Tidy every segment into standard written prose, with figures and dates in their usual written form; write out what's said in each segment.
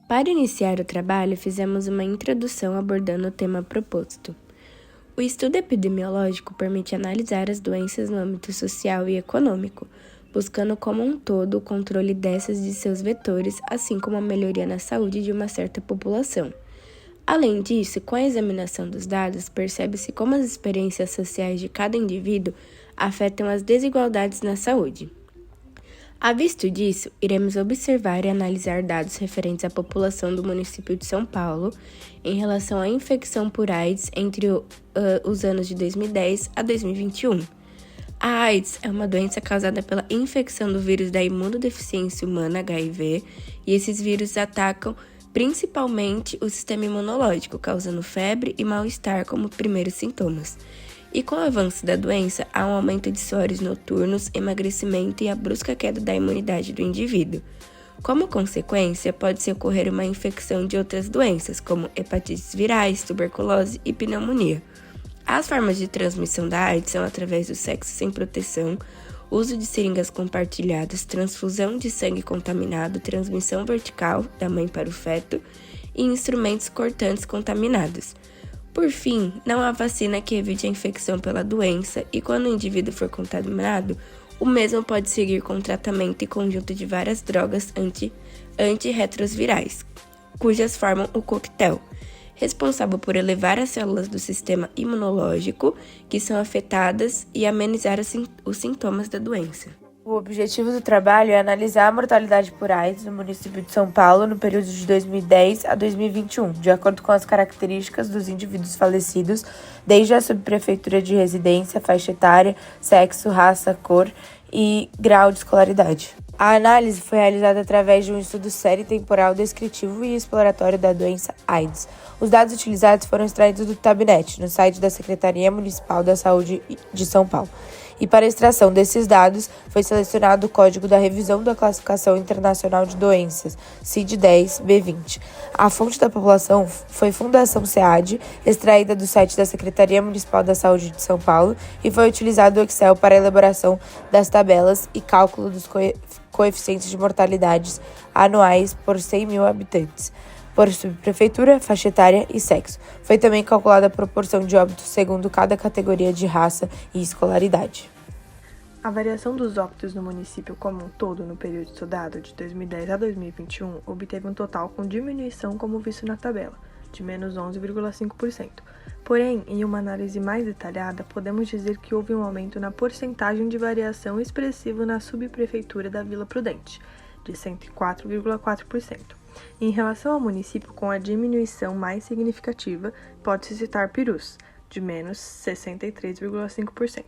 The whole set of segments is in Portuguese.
Para iniciar o trabalho, fizemos uma introdução abordando o tema proposto. O estudo epidemiológico permite analisar as doenças no âmbito social e econômico, buscando como um todo o controle dessas de seus vetores, assim como a melhoria na saúde de uma certa população. Além disso, com a examinação dos dados, percebe-se como as experiências sociais de cada indivíduo afetam as desigualdades na saúde. À vista disso, iremos observar e analisar dados referentes à população do município de São Paulo em relação à infecção por AIDS entre os anos de 2010 a 2021. A AIDS é uma doença causada pela infecção do vírus da imunodeficiência humana HIV, e esses vírus atacam principalmente o sistema imunológico, causando febre e mal-estar como primeiros sintomas. E com o avanço da doença, há um aumento de suores noturnos, emagrecimento e a brusca queda da imunidade do indivíduo. Como consequência, pode-se ocorrer uma infecção de outras doenças, como hepatites virais, tuberculose e pneumonia. As formas de transmissão da AIDS são através do sexo sem proteção, uso de seringas compartilhadas, transfusão de sangue contaminado, transmissão vertical da mãe para o feto e instrumentos cortantes contaminados. Por fim, não há vacina que evite a infecção pela doença e quando o indivíduo for contaminado, o mesmo pode seguir com tratamento e conjunto de várias drogas antirretrovirais, cujas formam o coquetel, responsável por elevar as células do sistema imunológico que são afetadas e amenizar os sintomas da doença. O objetivo do trabalho é analisar a mortalidade por AIDS no município de São Paulo no período de 2010 a 2021, de acordo com as características dos indivíduos falecidos, desde a subprefeitura de residência, faixa etária, sexo, raça, cor e grau de escolaridade. A análise foi realizada através de um estudo série temporal descritivo e exploratório da doença AIDS. Os dados utilizados foram extraídos do Tabnet, no site da Secretaria Municipal da Saúde de São Paulo. E para a extração desses dados, foi selecionado o Código da Revisão da Classificação Internacional de Doenças, CID-10-B20. A fonte da população foi Fundação SEAD, extraída do site da Secretaria Municipal da Saúde de São Paulo, e foi utilizado o Excel para a elaboração das tabelas e cálculo dos coeficientes de mortalidades anuais por 100 mil habitantes, por subprefeitura, faixa etária e sexo. Foi também calculada a proporção de óbitos segundo cada categoria de raça e escolaridade. A variação dos óbitos no município como um todo no período estudado, de 2010 a 2021, obteve um total com diminuição como visto na tabela, de menos 11,5%. Porém, em uma análise mais detalhada, podemos dizer que houve um aumento na porcentagem de variação expressivo na subprefeitura da Vila Prudente, de 104,4%. Em relação ao município com a diminuição mais significativa, pode-se citar Pirus, de menos 63,5%.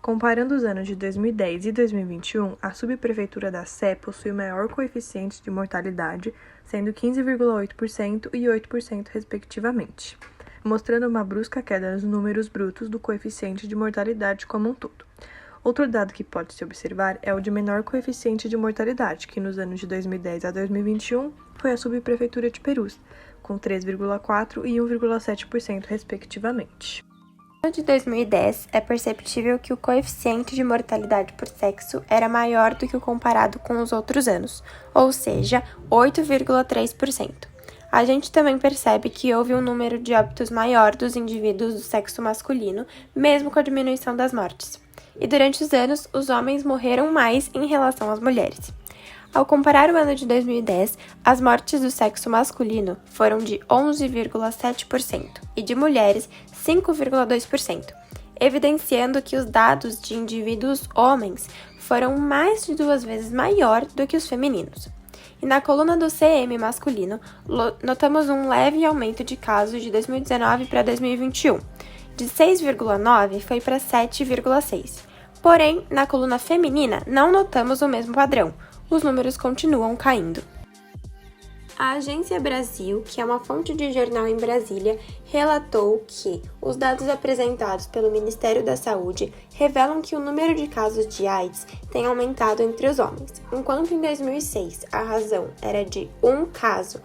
Comparando os anos de 2010 e 2021, a subprefeitura da Sé possui maior coeficiente de mortalidade, sendo 15,8% e 8% respectivamente, mostrando uma brusca queda nos números brutos do coeficiente de mortalidade como um todo. Outro dado que pode se observar é o de menor coeficiente de mortalidade, que nos anos de 2010 a 2021 foi a subprefeitura de Perus, com 3,4% e 1,7% respectivamente. No ano de 2010, é perceptível que o coeficiente de mortalidade por sexo era maior do que o comparado com os outros anos, ou seja, 8,3%. A gente também percebe que houve um número de óbitos maior dos indivíduos do sexo masculino, mesmo com a diminuição das mortes. E durante os anos, os homens morreram mais em relação às mulheres. Ao comparar o ano de 2010, as mortes do sexo masculino foram de 11,7% e de mulheres 5,2%, evidenciando que os dados de indivíduos homens foram mais de 2 vezes maior do que os femininos. E na coluna do CM masculino, notamos um leve aumento de casos de 2019 para 2021. De 6,9 foi para 7,6. Porém, na coluna feminina, não notamos o mesmo padrão. Os números continuam caindo. A Agência Brasil, que é uma fonte de jornal em Brasília, relatou que os dados apresentados pelo Ministério da Saúde revelam que o número de casos de AIDS tem aumentado entre os homens. Enquanto em 2006 a razão era de 1 caso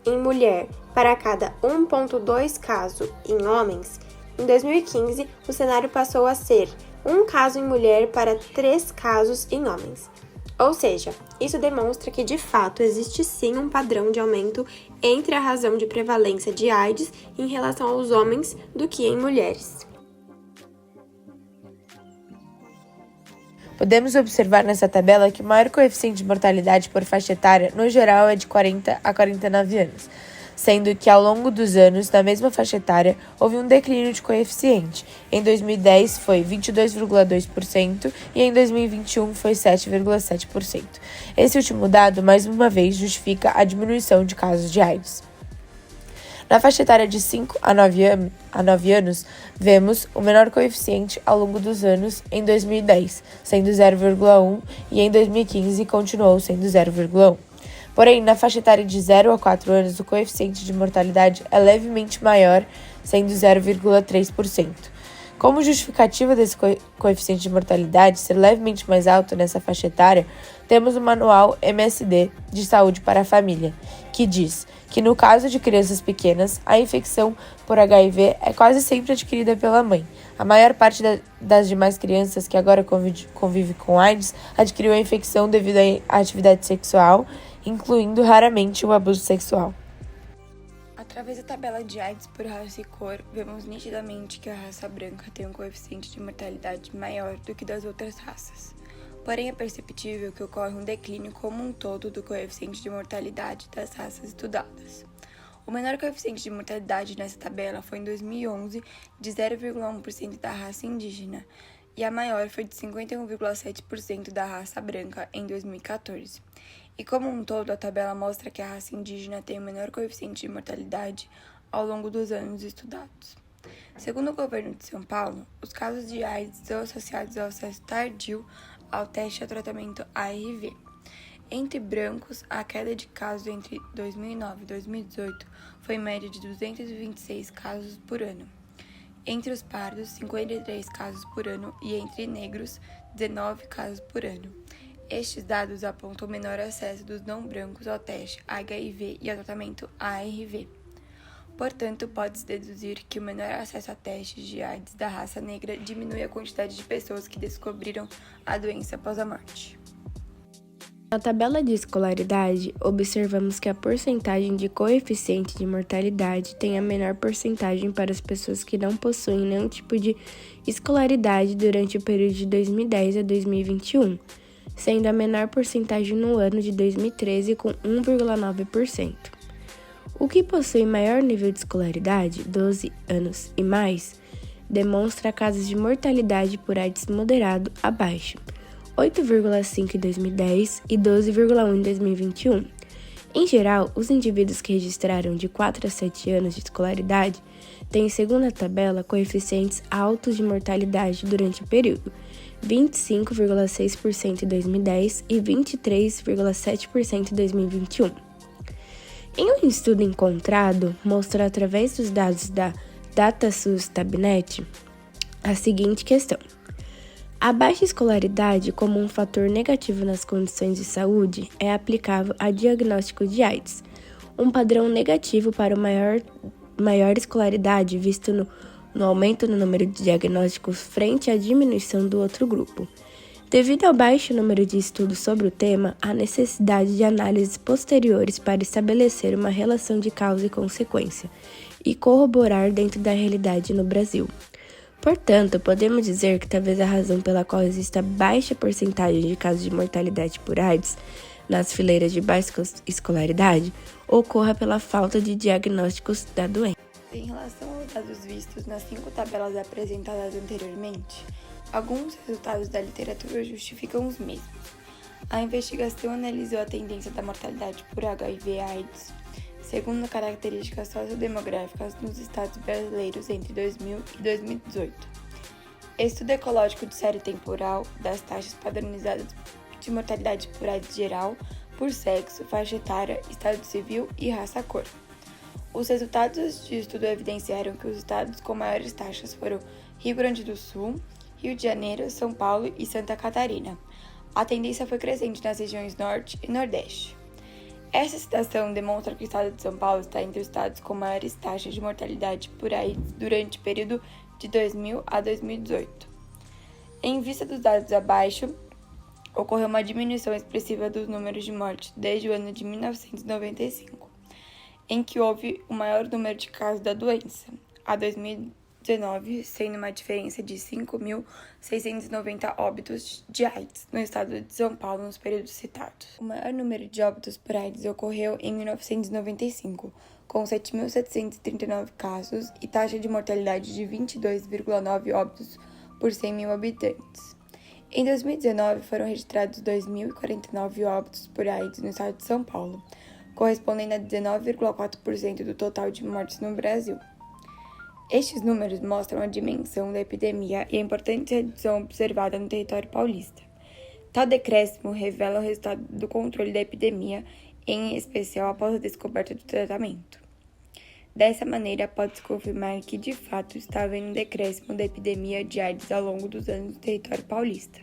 em mulher para cada 1,2 caso em homens, em 2015 o cenário passou a ser 1 caso em mulher para 3 casos em homens. Ou seja, isso demonstra que de fato existe sim um padrão de aumento entre a razão de prevalência de AIDS em relação aos homens do que em mulheres. Podemos observar nessa tabela que o maior coeficiente de mortalidade por faixa etária, no geral, é de 40 a 49 anos, sendo que ao longo dos anos, na mesma faixa etária, houve um declínio de coeficiente. Em 2010 foi 22,2% e em 2021 foi 7,7%. Esse último dado, mais uma vez, justifica a diminuição de casos de AIDS. Na faixa etária de 5 a 9 anos, vemos o menor coeficiente ao longo dos anos em 2010, sendo 0,1, e em 2015 continuou sendo 0,1. Porém, na faixa etária de 0 a 4 anos, o coeficiente de mortalidade é levemente maior, sendo 0,3%. Como justificativa desse coeficiente de mortalidade ser levemente mais alto nessa faixa etária, temos o manual MSD de Saúde para a Família, que diz que no caso de crianças pequenas, a infecção por HIV é quase sempre adquirida pela mãe. A maior parte das demais crianças que agora convive com AIDS adquiriu a infecção devido à atividade sexual, incluindo raramente o abuso sexual. Através da tabela de AIDS por raça e cor, vemos nitidamente que a raça branca tem um coeficiente de mortalidade maior do que das outras raças. Porém, é perceptível que ocorre um declínio como um todo do coeficiente de mortalidade das raças estudadas. O menor coeficiente de mortalidade nessa tabela foi em 2011, de 0,1% da raça indígena, e a maior foi de 51,7% da raça branca em 2014. E como um todo, a tabela mostra que a raça indígena tem o menor coeficiente de mortalidade ao longo dos anos estudados. Segundo o governo de São Paulo, os casos de AIDS são associados ao acesso tardio ao teste e ao tratamento ARV. Entre brancos, a queda de casos entre 2009 e 2018 foi média de 226 casos por ano. Entre os pardos, 53 casos por ano e entre negros, 19 casos por ano. Estes dados apontam o menor acesso dos não brancos ao teste HIV e ao tratamento ARV. Portanto, pode-se deduzir que o menor acesso a testes de AIDS da raça negra diminui a quantidade de pessoas que descobriram a doença após a morte. Na tabela de escolaridade, observamos que a porcentagem de coeficiente de mortalidade tem a menor porcentagem para as pessoas que não possuem nenhum tipo de escolaridade durante o período de 2010 a 2021, sendo a menor porcentagem no ano de 2013 com 1,9%. O que possui maior nível de escolaridade, 12 anos e mais, demonstra casos de mortalidade por AIDS moderado a baixo, 8,5 em 2010 e 12,1 em 2021. Em geral, os indivíduos que registraram de 4 a 7 anos de escolaridade têm, segundo a tabela, coeficientes altos de mortalidade durante o período, 25,6% em 2010 e 23,7% em 2021. Em um estudo encontrado, mostrou através dos dados da DataSUS Tabnet a seguinte questão: a baixa escolaridade como um fator negativo nas condições de saúde é aplicável a diagnóstico de AIDS, um padrão negativo para maior escolaridade visto no aumento no número de diagnósticos frente à diminuição do outro grupo. Devido ao baixo número de estudos sobre o tema, há necessidade de análises posteriores para estabelecer uma relação de causa e consequência e corroborar dentro da realidade no Brasil. Portanto, podemos dizer que talvez a razão pela qual exista baixa porcentagem de casos de mortalidade por AIDS nas fileiras de baixa escolaridade ocorra pela falta de diagnósticos da doença. Em relação aos dados vistos nas 5 tabelas apresentadas anteriormente, alguns resultados da literatura justificam os mesmos. A investigação analisou a tendência da mortalidade por HIV/AIDS, segundo características sociodemográficas nos estados brasileiros entre 2000 e 2018. Estudo ecológico de série temporal das taxas padronizadas de mortalidade por AIDS geral, por sexo, faixa etária, estado civil e raça-cor. Os resultados de estudo evidenciaram que os estados com maiores taxas foram Rio Grande do Sul, Rio de Janeiro, São Paulo e Santa Catarina. A tendência foi crescente nas regiões Norte e Nordeste. Essa citação demonstra que o estado de São Paulo está entre os estados com maiores taxas de mortalidade por AIDS durante o período de 2000 a 2018. Em vista dos dados abaixo, ocorreu uma diminuição expressiva dos números de mortes desde o ano de 1995, em que houve o maior número de casos da doença, a 2019, sendo uma diferença de 5.690 óbitos de AIDS no estado de São Paulo nos períodos citados. O maior número de óbitos por AIDS ocorreu em 1995, com 7.739 casos e taxa de mortalidade de 22,9 óbitos por 100 mil habitantes. Em 2019, foram registrados 2.049 óbitos por AIDS no estado de São Paulo, correspondendo a 19,4% do total de mortes no Brasil. Estes números mostram a dimensão da epidemia e a importante redução observada no território paulista. Tal decréscimo revela o resultado do controle da epidemia, em especial após a descoberta do tratamento. Dessa maneira, pode-se confirmar que, de fato, está havendo um decréscimo da epidemia de AIDS ao longo dos anos no território paulista.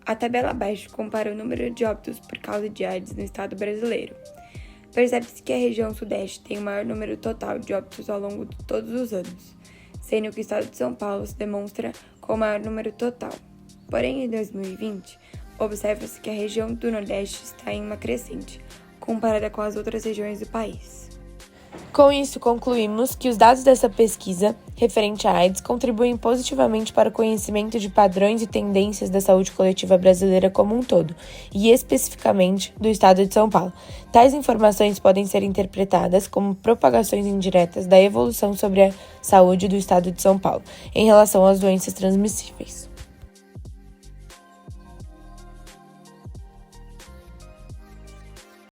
A tabela abaixo compara o número de óbitos por causa de AIDS no estado brasileiro. Percebe-se que a região sudeste tem o maior número total de óbitos ao longo de todos os anos, sendo que o estado de São Paulo se demonstra com o maior número total. Porém, em 2020, observa-se que a região do Nordeste está em uma crescente, comparada com as outras regiões do país. Com isso, concluímos que os dados dessa pesquisa, referente à AIDS, contribuem positivamente para o conhecimento de padrões e tendências da saúde coletiva brasileira como um todo, e especificamente do estado de São Paulo. Tais informações podem ser interpretadas como propagações indiretas da evolução sobre a saúde do estado de São Paulo, em relação às doenças transmissíveis.